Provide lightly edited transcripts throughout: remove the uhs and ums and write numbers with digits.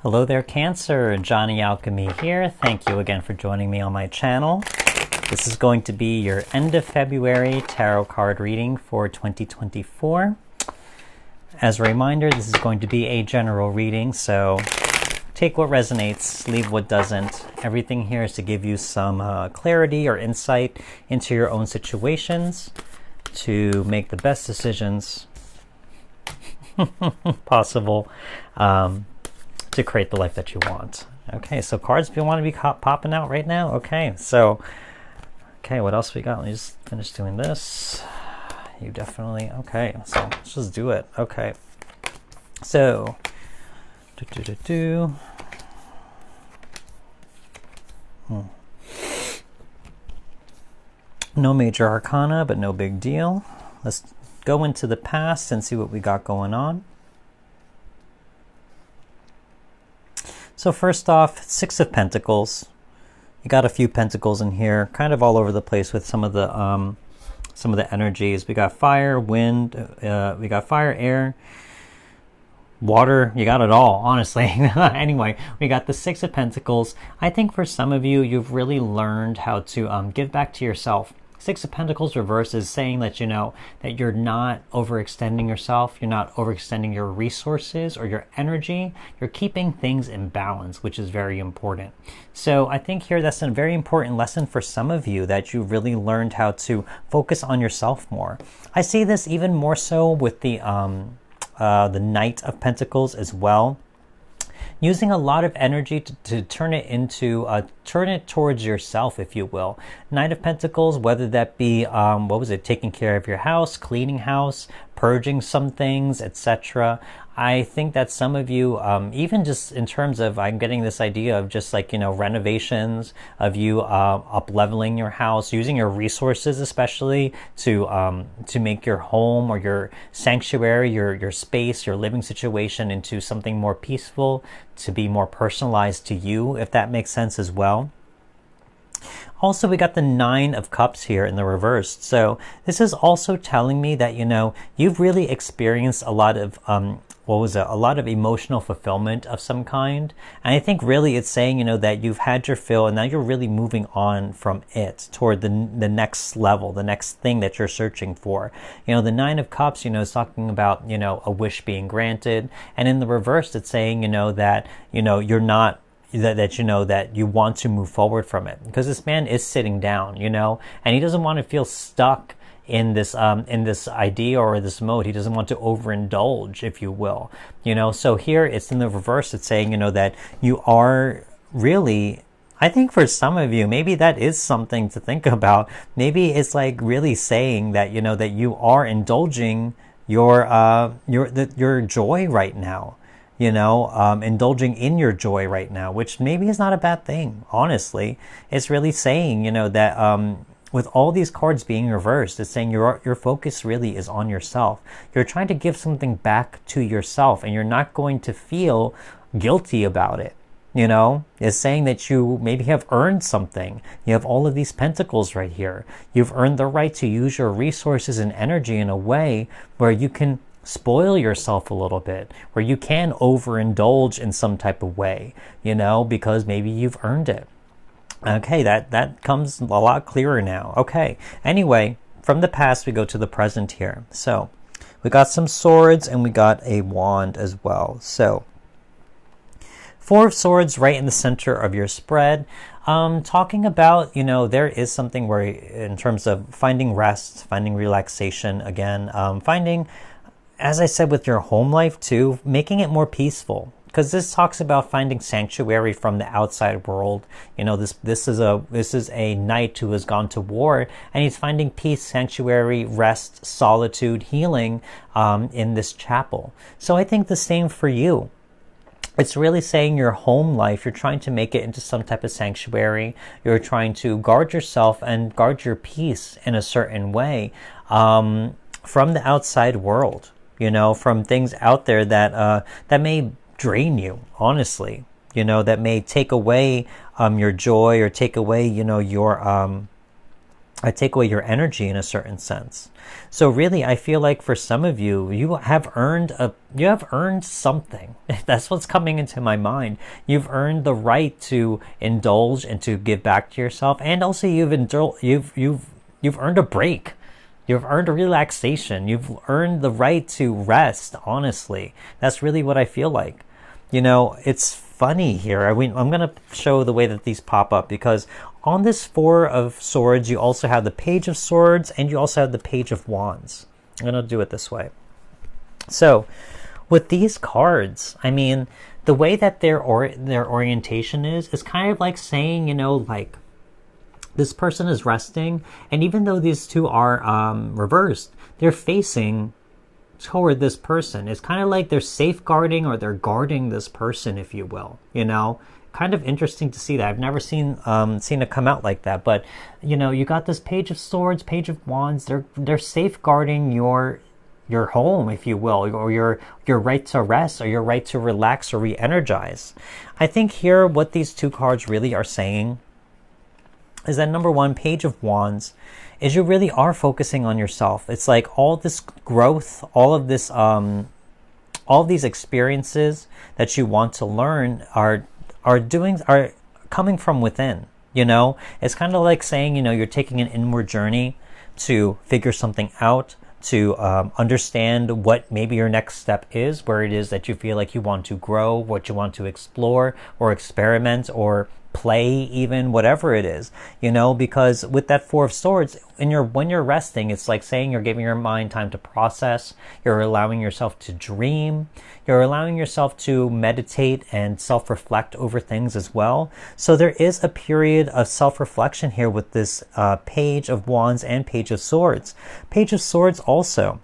Hello there, Cancer. Johnny Alchemy here. Thank you again for joining me on my channel. This is going to be your end of February tarot card reading for 2024. As a reminder, this is going to be a general reading, so take what resonates, leave what doesn't. Everything here is to give you some clarity or insight into your own situations to make the best decisions possible to create the life that you want. Okay, so cards, if you want to be popping out right now. Okay, what else we got? Let me just finish doing this. You definitely, okay, so let's just do it. Okay, so no major arcana, but no big deal. Let's go into the past and see what we got going on. So first off, Six of Pentacles. You got a few pentacles in here, kind of all over the place with some of the energies. We got fire, wind, we got fire, air, water. You got it all, honestly. Anyway, we got the Six of Pentacles. I think for some of you, you've really learned how to give back to yourself. Six of Pentacles reverse is saying that, you know, that you're not overextending yourself, you're not overextending your resources or your energy, you're keeping things in balance, which is very important. So I think here that's a very important lesson for some of you, that you really learned how to focus on yourself more. I see this even more so with the Knight of Pentacles as well. Using a lot of energy to turn it into, turn it towards yourself, if you will. Knight of Pentacles, whether that be, taking care of your house, cleaning house, purging some things, etc. I think that some of you, even just in terms of, I'm getting this idea of just like, you know, renovations, of you up-leveling your house, using your resources especially to make your home or your sanctuary, your space, your living situation into something more peaceful, to be more personalized to you, if that makes sense as well. Also, we got the Nine of Cups here in the reverse. So this is also telling me that, you know, you've really experienced a lot of, a lot of emotional fulfillment of some kind. And I think really it's saying, you know, that you've had your fill and now you're really moving on from it toward the next level, the next thing that you're searching for. You know, the Nine of Cups, you know, is talking about, you know, a wish being granted. And in the reverse, it's saying, you know, that, you know, you're not, that you know that you want to move forward from it, because this man is sitting down, you know, and he doesn't want to feel stuck in this idea or this mode. He doesn't want to overindulge, if you will, you know. So here it's in the reverse. It's saying, you know, that you are really, I think for some of you, maybe that is something to think about. Maybe it's like really saying that, you know, that you are indulging your joy right now. You know, indulging in your joy right now, which maybe is not a bad thing, honestly. It's really saying, you know, that with all these cards being reversed, it's saying your focus really is on yourself. You're trying to give something back to yourself, and you're not going to feel guilty about it. You know, it's saying that you maybe have earned something. You have all of these pentacles right here. You've earned the right to use your resources and energy in a way where you can spoil yourself a little bit, where you can overindulge in some type of way, you know, because maybe you've earned it. Okay, that comes a lot clearer now. Okay, anyway, from the past we go to the present here. So we got some swords and we got a wand as well. So Four of Swords right in the center of your spread. Talking about, you know, there is something where in terms of finding rest, finding relaxation again, finding, as I said, with your home life too, making it more peaceful, because this talks about finding sanctuary from the outside world. You know, this is a knight who has gone to war, and he's finding peace, sanctuary, rest, solitude, healing in this chapel. So I think the same for you. It's really saying your home life, you're trying to make it into some type of sanctuary. You're trying to guard yourself and guard your peace in a certain way from the outside world. You know, from things out there that that may drain you, honestly. You know, that may take away your joy, or take away, you know, your I take away your energy in a certain sense. So really, I feel like for some of you, you have earned something. That's what's coming into my mind. You've earned the right to indulge and to give back to yourself, and also you've earned a break. You've earned a relaxation. You've earned the right to rest. Honestly, that's really what I feel like. It's funny here. I mean, I'm going to show the way that these pop up, because on this Four of Swords, you also have the Page of Swords and you also have the Page of Wands. I'm going to do it this way. So with these cards, I mean, the way that their orientation is kind of like saying, like this person is resting, and even though these two are reversed, they're facing toward this person. It's kind of like they're safeguarding, or they're guarding this person, if you will. Kind of interesting to see that. I've never seen it come out like that. But you got this Page of Swords, Page of Wands. They're safeguarding your home, if you will, or your right to rest, or your right to relax or re-energize. I think here what these two cards really are saying is that, number one, Page of Wands, is you really are focusing on yourself. It's like all this growth, all of these experiences that you want to learn are coming from within. It's kind of like saying, you're taking an inward journey to figure something out, to understand what maybe your next step is, where it is that you feel like you want to grow, what you want to explore or experiment or play, even whatever it is, because with that Four of Swords, when you're resting, it's like saying you're giving your mind time to process, you're allowing yourself to dream, you're allowing yourself to meditate and self-reflect over things as well. So there is a period of self-reflection here with this Page of Wands and Page of Swords. Page of Swords also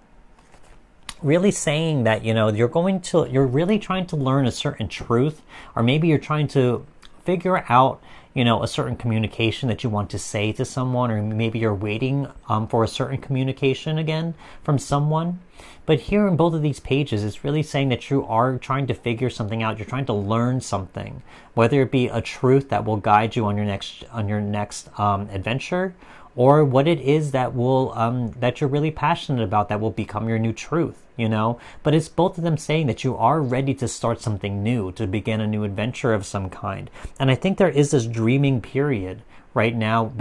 really saying that, you're really trying to learn a certain truth, or maybe you're trying to figure out, a certain communication that you want to say to someone, or maybe you're waiting for a certain communication again from someone. But here in both of these pages, it's really saying that you are trying to figure something out. You're trying to learn something, whether it be a truth that will guide you on your next adventure, or what it is that will that you're really passionate about, that will become your new truth. But it's both of them saying that you are ready to start something new, to begin a new adventure of some kind. And I think there is this dreaming period right now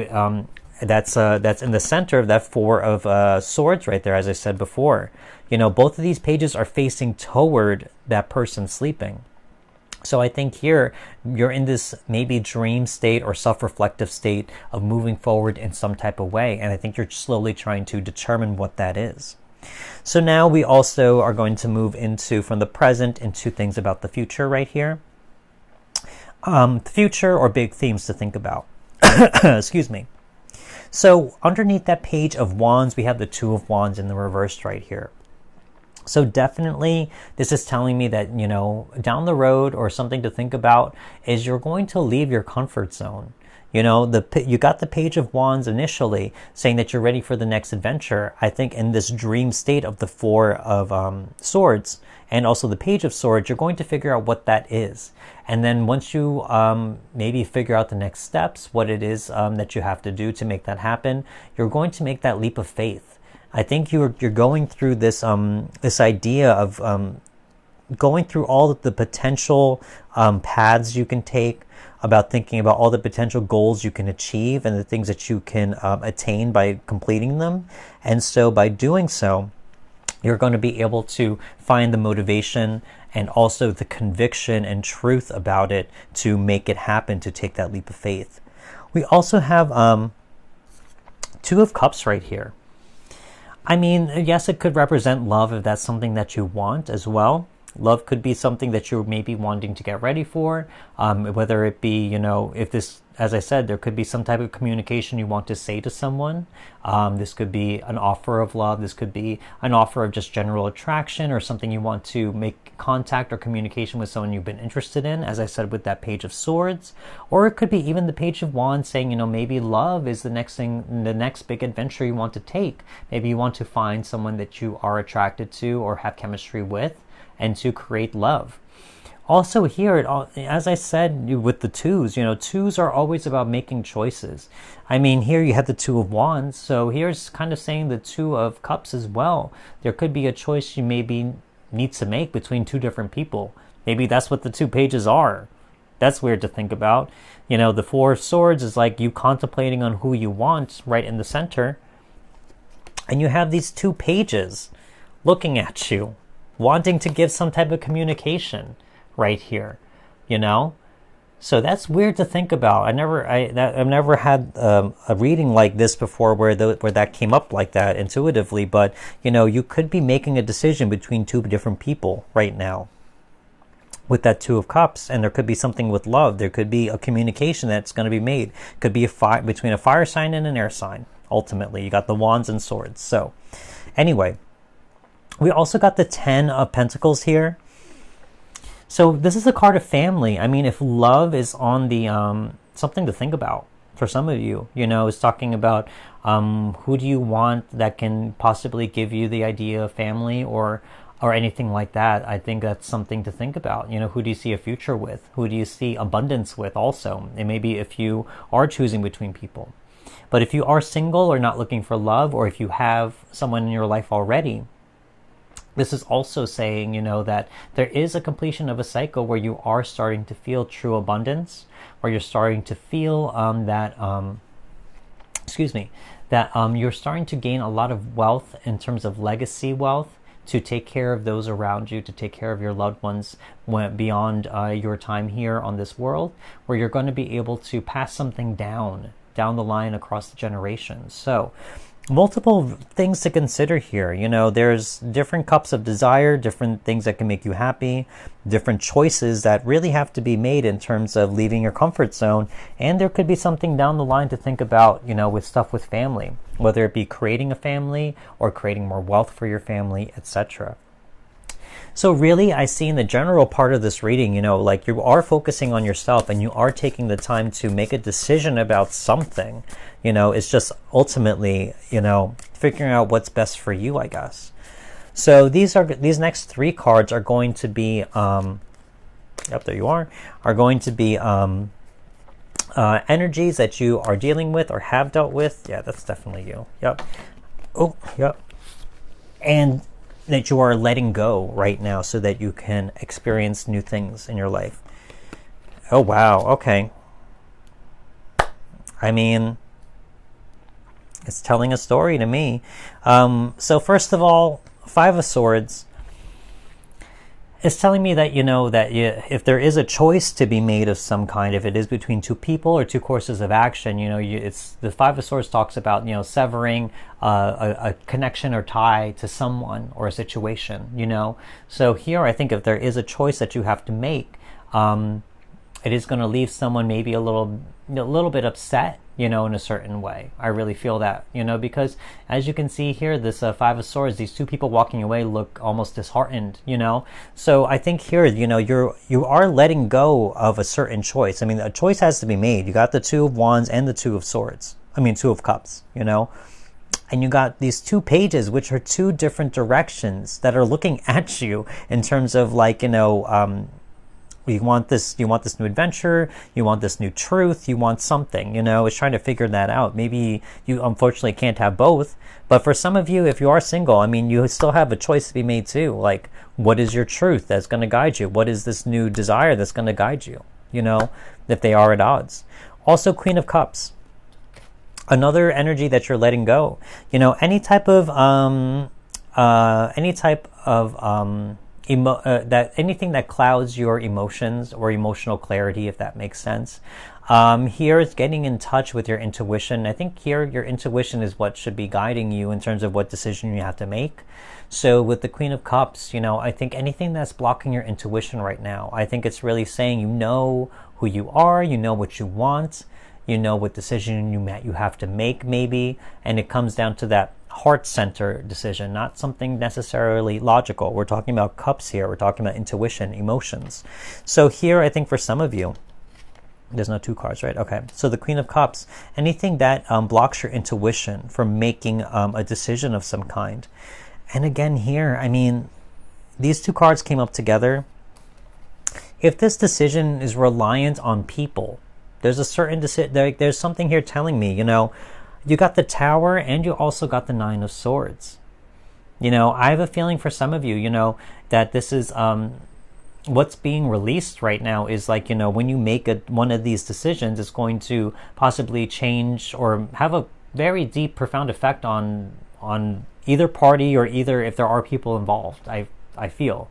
that's in the center of that Four of Swords right there, as I said before. Both of these pages are facing toward that person sleeping. So I think here you're in this maybe dream state or self-reflective state of moving forward in some type of way. And I think you're slowly trying to determine what that is. So now we also are going to move into, from the present, into things about the future right here. The future, or big themes to think about. Excuse me. So underneath that Page of Wands, we have the Two of Wands in the reverse right here. So definitely this is telling me that, down the road, or something to think about, is you're going to leave your comfort zone. You got the Page of Wands initially saying that you're ready for the next adventure. I think in this dream state of the Four of Swords and also the Page of Swords, you're going to figure out what that is. And then once you maybe figure out the next steps, what it is that you have to do to make that happen, you're going to make that leap of faith. I think you're going through this this idea of going through all of the potential paths you can take, about thinking about all the potential goals you can achieve and the things that you can attain by completing them. And so by doing so, you're going to be able to find the motivation and also the conviction and truth about it to make it happen, to take that leap of faith. We also have Two of Cups right here. I mean, yes, it could represent love if that's something that you want as well. Love could be something that you're maybe wanting to get ready for, whether it be, if this, as I said, there could be some type of communication you want to say to someone. This could be an offer of love. This could be an offer of just general attraction, or something you want to make contact or communication with someone you've been interested in, as I said with that Page of Swords. Or it could be even the Page of Wands saying, maybe love is the next thing, the next big adventure you want to take. Maybe you want to find someone that you are attracted to or have chemistry with, and to create love. Also here, as I said with the twos, twos are always about making choices. I mean, here you have the Two of Wands, so here's kind of saying the Two of Cups as well. There could be a choice you maybe need to make between two different people. Maybe that's what the two pages are. That's weird to think about. The Four of Swords is like you contemplating on who you want right in the center. And you have these two pages looking at you, wanting to give some type of communication right here, So that's weird to think about. I've never had a reading like this before where that came up like that intuitively. But you could be making a decision between two different people right now with that Two of Cups, and there could be something with love. There could be a communication that's going to be made. Could be between a fire sign and an air sign. Ultimately, you got the Wands and Swords. So, anyway, we also got the Ten of Pentacles here. So this is a card of family. I mean, if love is on the something to think about for some of you, is talking about who do you want that can possibly give you the idea of family or anything like that. I think that's something to think about. Who do you see a future with? Who do you see abundance with also? And maybe if you are choosing between people. But if you are single or not looking for love, or if you have someone in your life already, this is also saying, that there is a completion of a cycle where you are starting to feel true abundance, where you're starting to feel that you're starting to gain a lot of wealth in terms of legacy wealth to take care of those around you, to take care of your loved ones beyond your time here on this world, where you're going to be able to pass something down the line across the generations. So multiple things to consider here. There's different cups of desire, different things that can make you happy, different choices that really have to be made in terms of leaving your comfort zone. And there could be something down the line to think about, with stuff with family, whether it be creating a family or creating more wealth for your family, etc. So really, I see in the general part of this reading, like you are focusing on yourself and you are taking the time to make a decision about something. It's just ultimately, figuring out what's best for you, I guess. So these next three cards are going to be, there you are going to be energies that you are dealing with or have dealt with. Yeah, that's definitely you. Yep. Oh, yep. And that you are letting go right now so that you can experience new things in your life. Oh, wow. Okay. I mean, it's telling a story to me. So first of all, Five of Swords is telling me that, if there is a choice to be made of some kind, if it is between two people or two courses of action, it's the Five of Swords talks about, severing a connection or tie to someone or a situation, So here, I think if there is a choice that you have to make, it is going to leave someone maybe a little bit upset, in a certain way. I really feel that, because as you can see here, this Five of Swords, these two people walking away look almost disheartened, So I think here, you are letting go of a certain choice. I mean, a choice has to be made. You got the Two of Wands and the Two of Cups, And you got these two pages, which are two different directions that are looking at you in terms of like, you want this new adventure, you want this new truth, you want something, it's trying to figure that out. Maybe you unfortunately can't have both, but for some of you, if you are single, I mean, you still have a choice to be made too. Like, what is your truth that's going to guide you? What is this new desire that's going to guide you, if they are at odds? Also, Queen of Cups. Another energy that you're letting go. Any type of that anything that clouds your emotions or emotional clarity, if that makes sense. Here it's getting in touch with your intuition. I think here your intuition is what should be guiding you in terms of what decision you have to make. So with the Queen of Cups, I think anything that's blocking your intuition right now, I think it's really saying who you are, what you want, what decision you have to make maybe, and it comes down to that heart center decision, not something necessarily logical. We're talking about cups here. We're talking about intuition, emotions. So here, I think for some of you, there's no two cards, right? Okay. So the Queen of Cups, anything that blocks your intuition from making a decision of some kind. And again here, I mean, these two cards came up together. If this decision is reliant on people, there's a certain there's something here telling me, you got the Tower and you also got the Nine of Swords. I have a feeling for some of you, that this is what's being released right now is like, when you make one of these decisions, it's going to possibly change or have a very deep, profound effect on either party, or either if there are people involved. I feel,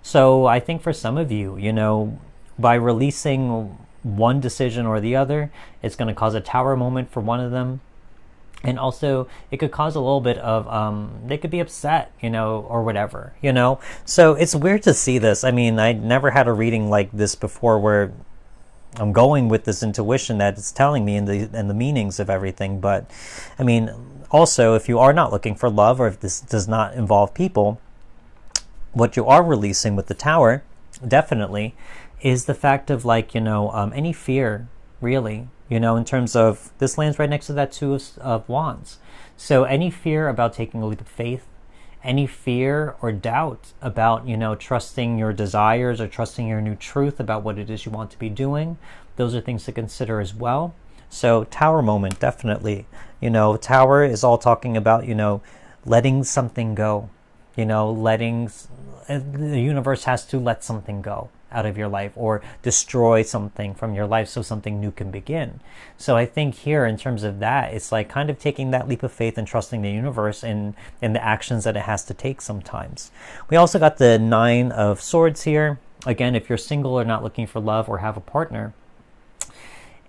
So I think for some of you, by releasing one decision or the other, it's going to cause a Tower moment for one of them. And also, it could cause a little bit of, they could be upset, or whatever, So it's weird to see this. I mean, I never had a reading like this before where I'm going with this intuition that it's telling me and the meanings of everything. But, I mean, also, if you are not looking for love, or if this does not involve people, what you are releasing with the Tower, definitely, is the fact of like, any fear, really. In terms of, this lands right next to that Two of Wands. So any fear about taking a leap of faith, any fear or doubt about, trusting your desires or trusting your new truth about what it is you want to be doing, those are things to consider as well. So Tower moment, definitely. Tower is all talking about, letting something go. The universe has to let something go out of your life, or destroy something from your life so something new can begin. So I think here, in terms of that, it's like kind of taking that leap of faith and trusting the universe in the actions that it has to take sometimes. We also got the Nine of Swords here. Again, if you're single or not looking for love or have a partner,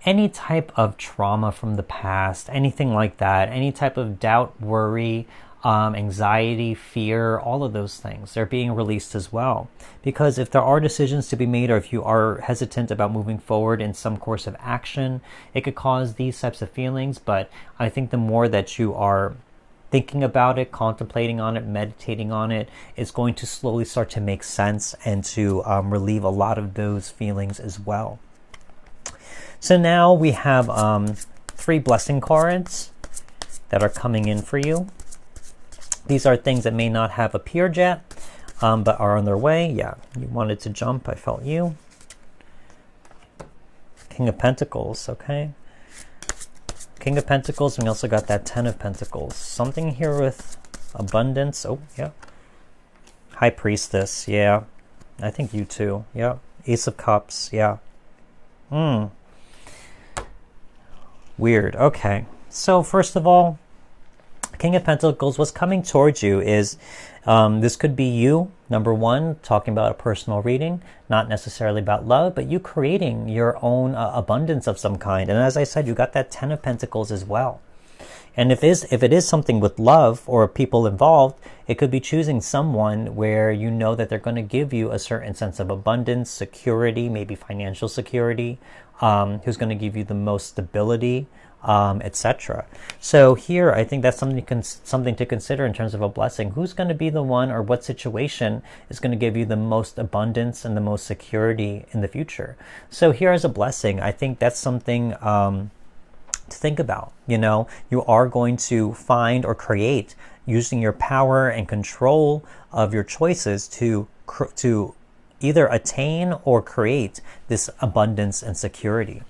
any type of trauma from the past, anything like that, any type of doubt, worry, anxiety, fear, all of those things, they're being released as well. Because if there are decisions to be made, or if you are hesitant about moving forward in some course of action, it could cause these types of feelings. But I think the more that you are thinking about it, contemplating on it, meditating on it, it's going to slowly start to make sense and to relieve a lot of those feelings as well. So now we have 3 blessing cards that are coming in for you. These are things that may not have appeared yet, but are on their way. Yeah, you wanted to jump. I felt you. King of Pentacles, okay. King of Pentacles, and we also got that 10 of Pentacles. Something here with abundance. Oh, yeah. High Priestess, yeah. I think you too, yeah. Ace of Cups, yeah. Weird, okay. So first of all, King of Pentacles, what's coming towards you is, this could be you, number one, talking about a personal reading, not necessarily about love, but you creating your own abundance of some kind. And as I said, you got that 10 of Pentacles as well. And if it is something with love or people involved, it could be choosing someone where you know that they're going to give you a certain sense of abundance, security, maybe financial security, who's going to give you the most stability, etc. So here, I think that's something to consider in terms of a blessing. Who's going to be the one, or what situation is going to give you the most abundance and the most security in the future? So here as a blessing, I think that's something to think about. You are going to find or create, using your power and control of your choices to either attain or create this abundance and security.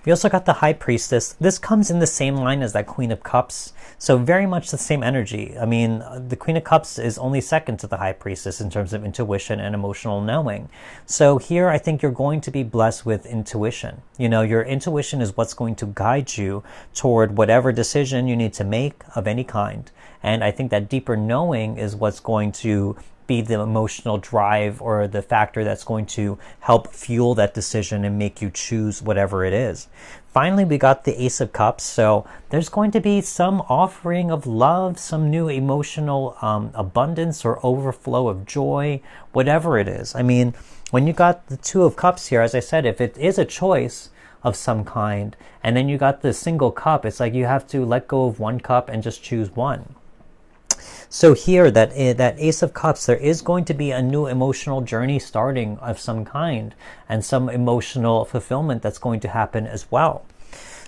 We also got the High Priestess. This comes in the same line as that Queen of Cups. So very much the same energy. I mean, the Queen of Cups is only second to the High Priestess in terms of intuition and emotional knowing. So here, I think you're going to be blessed with intuition. Your intuition is what's going to guide you toward whatever decision you need to make of any kind. And I think that deeper knowing is what's going to be the emotional drive, or the factor that's going to help fuel that decision and make you choose whatever it is. Finally, we got the Ace of Cups. So there's going to be some offering of love, some new emotional abundance or overflow of joy, whatever it is. I mean, when you got the Two of Cups here, as I said, if it is a choice of some kind, and then you got the single cup, it's like you have to let go of one cup and just choose one. So here, that Ace of Cups, there is going to be a new emotional journey starting of some kind, and some emotional fulfillment that's going to happen as well.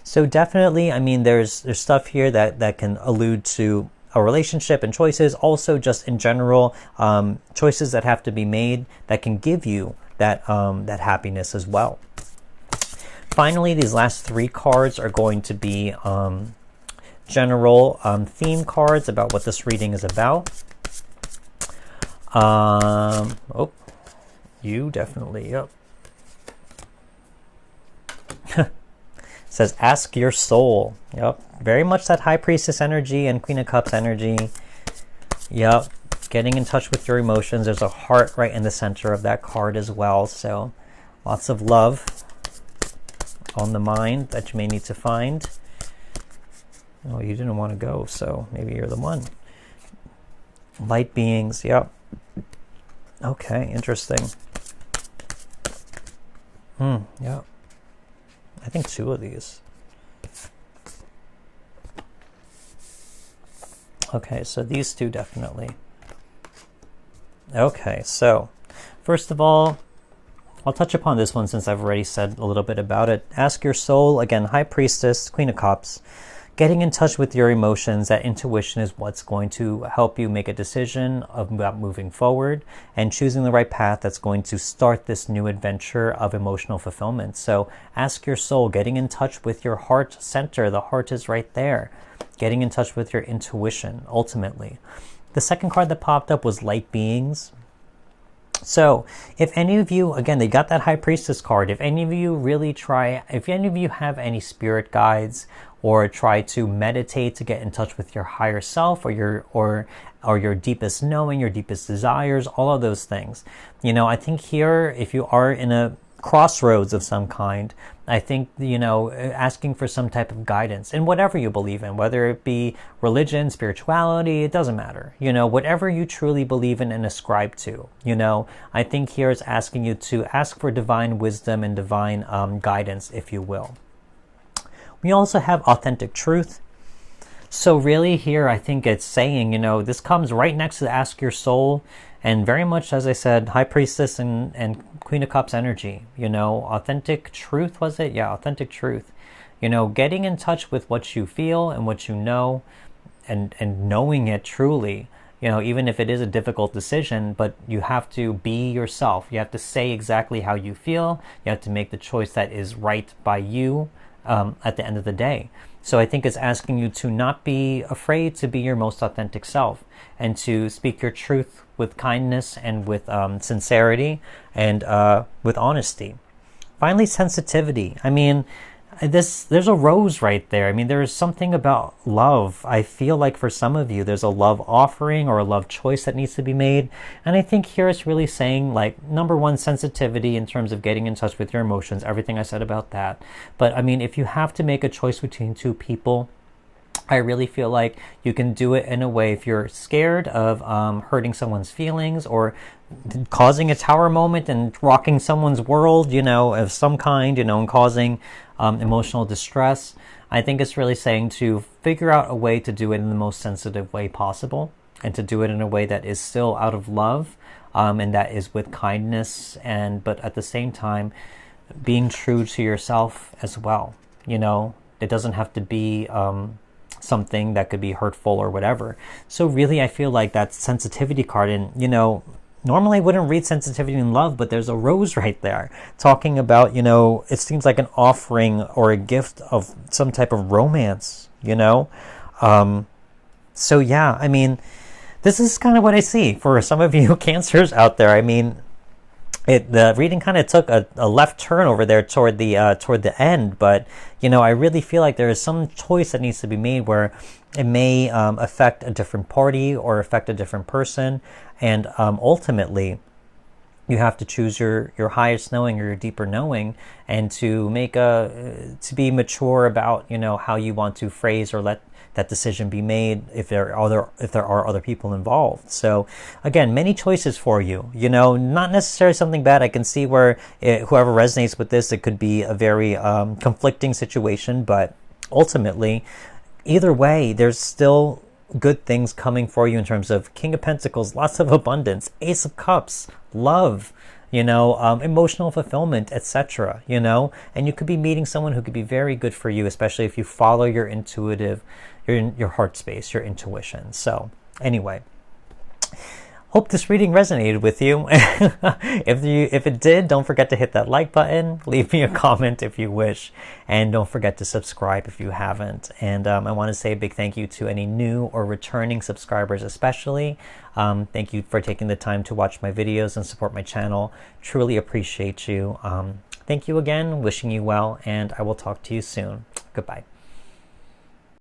So definitely, I mean, there's stuff here that can allude to a relationship and choices. Also, just in general, choices that have to be made that can give you that that happiness as well. Finally, these last 3 cards are going to be general theme cards about what this reading is about. Oh, you definitely, yep. Says, ask your soul. Yep, very much that High Priestess energy and Queen of Cups energy. Yep, getting in touch with your emotions. There's a heart right in the center of that card as well. So lots of love on the mind that you may need to find. Oh, you didn't want to go, so maybe you're the one. Light beings, yep. Okay, interesting. Yep. I think 2 of these. Okay, so these 2 definitely. Okay, so first of all, I'll touch upon this one since I've already said a little bit about it. Ask your soul, again, High Priestess, Queen of Cups. Getting in touch with your emotions, that intuition is what's going to help you make a decision about moving forward and choosing the right path that's going to start this new adventure of emotional fulfillment. So ask your soul, getting in touch with your heart center. The heart is right there. Getting in touch with your intuition, ultimately. The second card that popped up was light beings. So if any of you, again, they got that High Priestess card. If any of you really try, if any of you have any spirit guides or try to meditate to get in touch with your higher self or your deepest knowing, your deepest desires, all of those things. You know, I think here, if you are in a crossroads of some kind, I think, you know, asking for some type of guidance in whatever you believe in, whether it be religion, spirituality, it doesn't matter. You know, whatever you truly believe in and ascribe to, you know, I think here is asking you to ask for divine wisdom and divine guidance, if you will. We also have authentic truth. So really here, I think it's saying, you know, this comes right next to ask your soul, and very much, as I said, High Priestess and Queen of Cups energy, you know, authentic truth, was it? Yeah, authentic truth. You know, getting in touch with what you feel and what you know, and knowing it truly, you know, even if it is a difficult decision, but you have to be yourself. You have to say exactly how you feel. You have to make the choice that is right by you at the end of the day. So I think it's asking you to not be afraid to be your most authentic self and to speak your truth with kindness and with sincerity and with honesty. Finally, sensitivity. I mean, there's a rose right there. I mean, there is something about love. I feel like for some of you, there's a love offering or a love choice that needs to be made. And I think here it's really saying, like, number one, sensitivity in terms of getting in touch with your emotions, everything I said about that. But I mean, if you have to make a choice between 2 people, I really feel like you can do it in a way, if you're scared of hurting someone's feelings or causing a tower moment and rocking someone's world, you know, of some kind, you know, and causing emotional distress. I think it's really saying to figure out a way to do it in the most sensitive way possible and to do it in a way that is still out of love and that is with kindness, but at the same time being true to yourself as well. You know, it doesn't have to be something that could be hurtful or whatever. So really, I feel like that sensitivity card, and, you know, normally I wouldn't read sensitivity in love, but there's a rose right there talking about, you know, it seems like an offering or a gift of some type of romance, you know? So yeah, I mean, this is kind of what I see for some of you Cancers out there. I mean, the reading kind of took a left turn over there toward the end, but, you know, I really feel like there is some choice that needs to be made where it may affect a different party or affect a different person, and ultimately you have to choose your highest knowing or your deeper knowing, and to be mature about, you know, how you want to phrase or let that decision be made if there are other people involved. So again, many choices for you, you know, not necessarily something bad. I can see where whoever resonates with this, it could be a very conflicting situation, but ultimately, either way, there's still good things coming for you in terms of King of Pentacles, lots of abundance, Ace of Cups, love, you know, emotional fulfillment, etc., you know, and you could be meeting someone who could be very good for you, especially if you follow your your heart space, your intuition. So anyway, hope this reading resonated with you. If it did, don't forget to hit that like button, leave me a comment if you wish, and don't forget to subscribe if you haven't. And I want to say a big thank you to any new or returning subscribers especially. Thank you for taking the time to watch my videos and support my channel. Truly appreciate you. Thank you again, wishing you well, and I will talk to you soon. Goodbye.